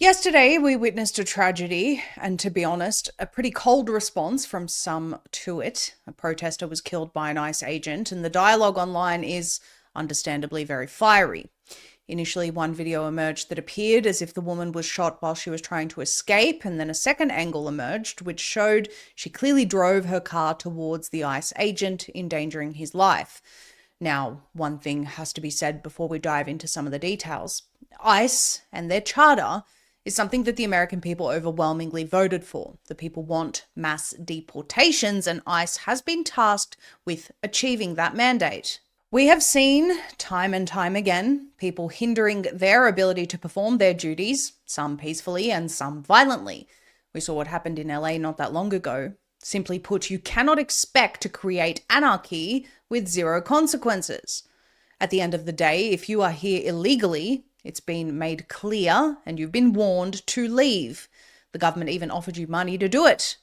Yesterday, we witnessed a tragedy, and to be honest, a pretty cold response from some to it. A protester was killed by an ICE agent, and the dialogue online is understandably very fiery. Initially, one video emerged that appeared as if the woman was shot while she was trying to escape, and then a second angle emerged, which showed she clearly drove her car towards the ICE agent, endangering his life. Now, one thing has to be said before we dive into some of the details. ICE and their charter is something that the American people overwhelmingly voted for. The people want mass deportations, and ICE has been tasked with achieving that mandate. We have seen time and time again people hindering their ability to perform their duties, some peacefully and some violently. We saw what happened in LA not that long ago. Simply put, you cannot expect to create anarchy with zero consequences. At the end of the day, if you are here illegally, it's been made clear and you've been warned to leave. The government even offered you money to do it.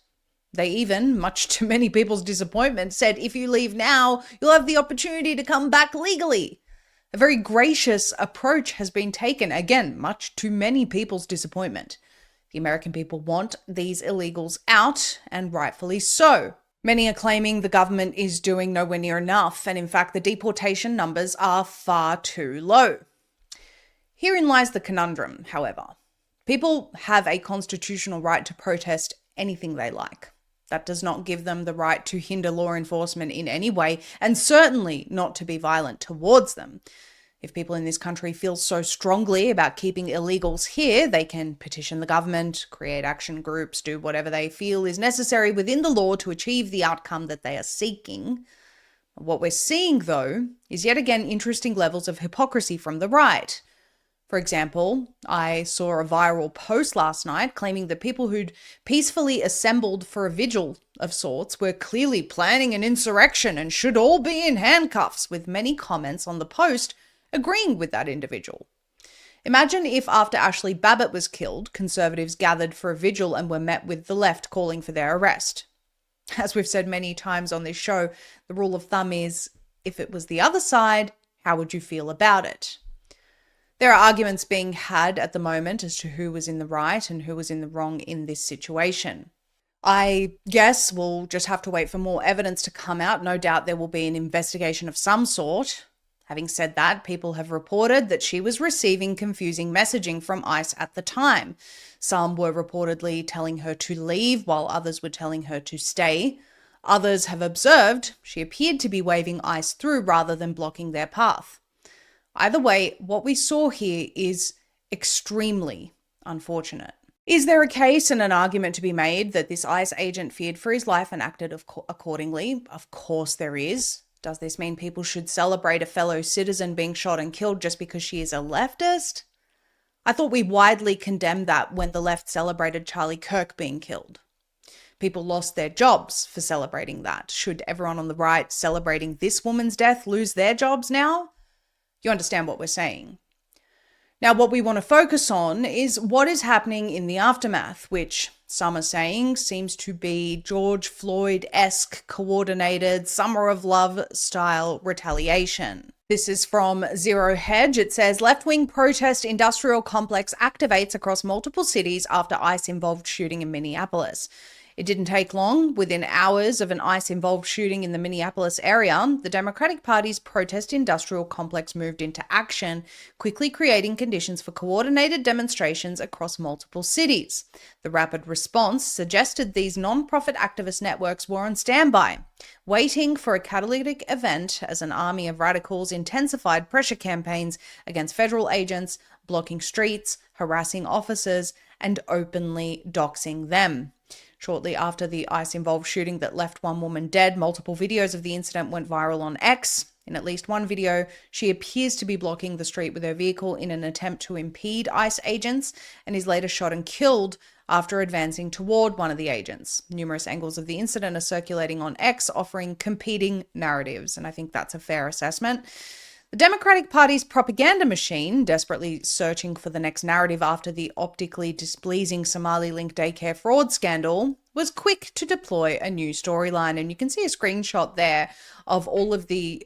They even, much to many people's disappointment, said if you leave now, you'll have the opportunity to come back legally. A very gracious approach has been taken, again, much to many people's disappointment. The American people want these illegals out, and rightfully so. Many are claiming the government is doing nowhere near enough, and in fact, the deportation numbers are far too low. Herein lies the conundrum, however. People have a constitutional right to protest anything they like. That does not give them the right to hinder law enforcement in any way, and certainly not to be violent towards them. If people in this country feel so strongly about keeping illegals here, they can petition the government, create action groups, do whatever they feel is necessary within the law to achieve the outcome that they are seeking. What we're seeing, though, is yet again interesting levels of hypocrisy from the right. For example, I saw a viral post last night claiming that people who'd peacefully assembled for a vigil of sorts were clearly planning an insurrection and should all be in handcuffs, with many comments on the post agreeing with that individual. Imagine if after Ashley Babbitt was killed, conservatives gathered for a vigil and were met with the left calling for their arrest. As we've said many times on this show, the rule of thumb is, if it was the other side, how would you feel about it? There are arguments being had at the moment as to who was in the right and who was in the wrong in this situation. I guess we'll just have to wait for more evidence to come out. No doubt there will be an investigation of some sort. Having said that, people have reported that she was receiving confusing messaging from ICE at the time. Some were reportedly telling her to leave, while others were telling her to stay. Others have observed she appeared to be waving ICE through rather than blocking their path. Either way, what we saw here is extremely unfortunate. Is there a case and an argument to be made that this ICE agent feared for his life and acted accordingly? Of course there is. Does this mean people should celebrate a fellow citizen being shot and killed just because she is a leftist? I thought we widely condemned that when the left celebrated Charlie Kirk being killed. People lost their jobs for celebrating that. Should everyone on the right celebrating this woman's death lose their jobs now? You understand what we're saying. Now, what we want to focus on is what is happening in the aftermath, which some are saying seems to be George Floyd-esque coordinated summer of love style retaliation. This is from Zero Hedge. It says, left-wing protest industrial complex activates across multiple cities after ICE-involved shooting in Minneapolis. It didn't take long. Within hours of an ICE-involved shooting in the Minneapolis area, the Democratic Party's protest industrial complex moved into action, quickly creating conditions for coordinated demonstrations across multiple cities. The rapid response suggested these non-profit activist networks were on standby, waiting for a catalytic event as an army of radicals intensified pressure campaigns against federal agents, blocking streets, harassing officers, and openly doxing them. Shortly after the ICE-involved shooting that left one woman dead, multiple videos of the incident went viral on X. In at least one video, she appears to be blocking the street with her vehicle in an attempt to impede ICE agents, and is later shot and killed after advancing toward one of the agents. Numerous angles of the incident are circulating on X, offering competing narratives, and I think that's a fair assessment. The Democratic Party's propaganda machine, desperately searching for the next narrative after the optically displeasing Somali-linked daycare fraud scandal, was quick to deploy a new storyline. And you can see a screenshot there of all of the,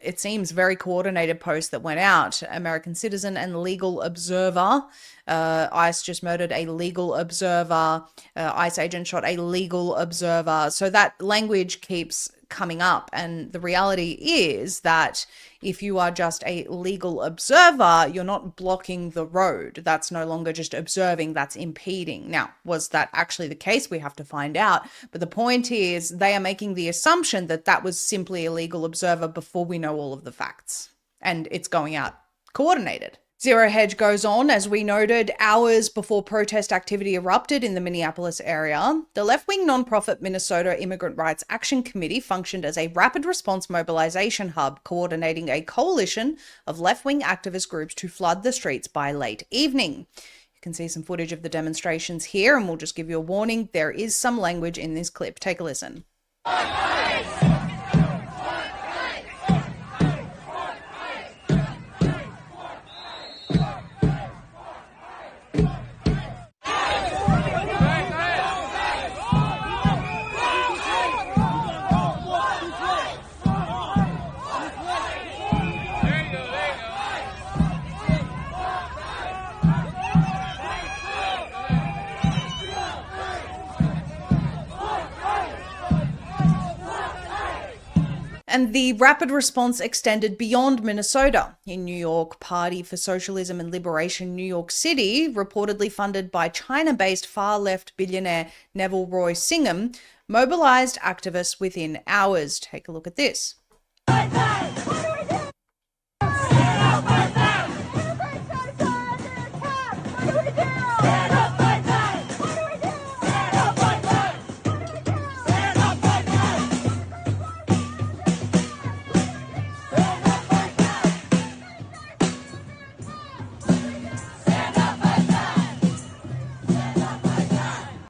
it seems, very coordinated posts that went out. American Citizen and Legal Observer. ICE just murdered a legal observer. ICE agent shot a legal observer. So that language keeps coming up. And the reality is that if you are just a legal observer, you're not blocking the road. That's no longer just observing, that's impeding. Now, was that actually the case? We have to find out. But the point is, they are making the assumption that that was simply a legal observer before we know all of the facts. And it's going out coordinated. Zero Hedge goes on, as we noted, hours before protest activity erupted in the Minneapolis area, the left-wing nonprofit Minnesota Immigrant Rights Action Committee functioned as a rapid response mobilization hub, coordinating a coalition of left-wing activist groups to flood the streets by late evening. You can see some footage of the demonstrations here, and we'll just give you a warning. There is some language in this clip. Take a listen. And the rapid response extended beyond Minnesota. In New York, Party for Socialism and Liberation New York City, reportedly funded by China-based far-left billionaire Neville Roy Singham, mobilized activists within hours. Take a look at this.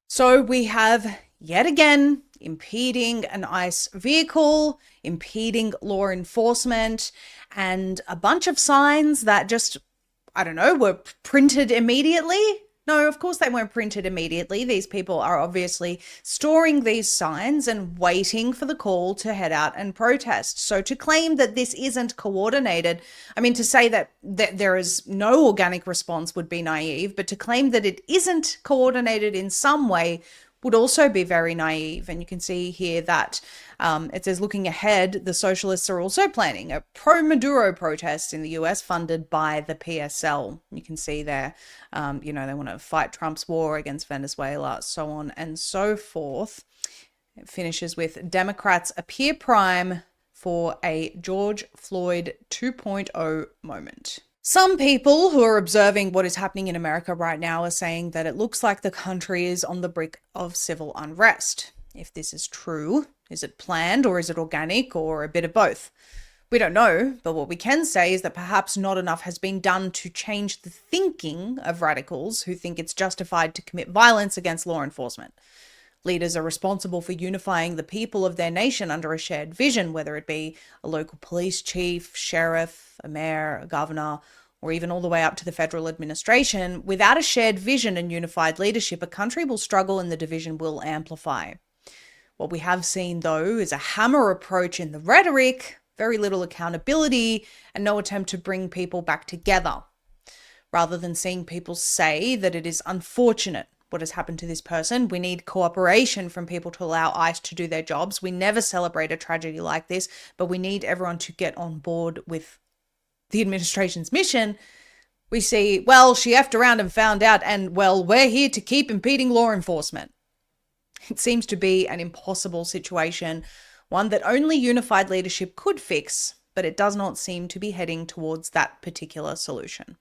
So we have, yet again, impeding an ICE vehicle, impeding law enforcement, and a bunch of signs that just, I don't know, were printed immediately. No, of course they weren't printed immediately. These people are obviously storing these signs and waiting for the call to head out and protest. So to claim that this isn't coordinated, I mean, to say that there is no organic response would be naive, but to claim that it isn't coordinated in some way would also be very naive. And you can see here that it says, looking ahead, the socialists are also planning a pro-Maduro protest in the US funded by the PSL. You can see there, they want to fight Trump's war against Venezuela, so on and so forth. It finishes with Democrats appear prime for a George Floyd 2.0 moment. Some people who are observing what is happening in America right now are saying that it looks like the country is on the brink of civil unrest. If this is true, is it planned or is it organic or a bit of both? We don't know, but what we can say is that perhaps not enough has been done to change the thinking of radicals who think it's justified to commit violence against law enforcement. Leaders are responsible for unifying the people of their nation under a shared vision, whether it be a local police chief, sheriff, a mayor, a governor, or even all the way up to the federal administration. Without a shared vision and unified leadership, a country will struggle and the division will amplify. What we have seen, though, is a hammer approach in the rhetoric, very little accountability, and no attempt to bring people back together. Rather than seeing people say that it is unfortunate what has happened to this person, we need cooperation from people to allow ICE to do their jobs. We never celebrate a tragedy like this, but we need everyone to get on board with the administration's mission. We see, well, she effed around and found out, and, well, we're here to keep impeding law enforcement. It seems to be an impossible situation, one that only unified leadership could fix, but it does not seem to be heading towards that particular solution.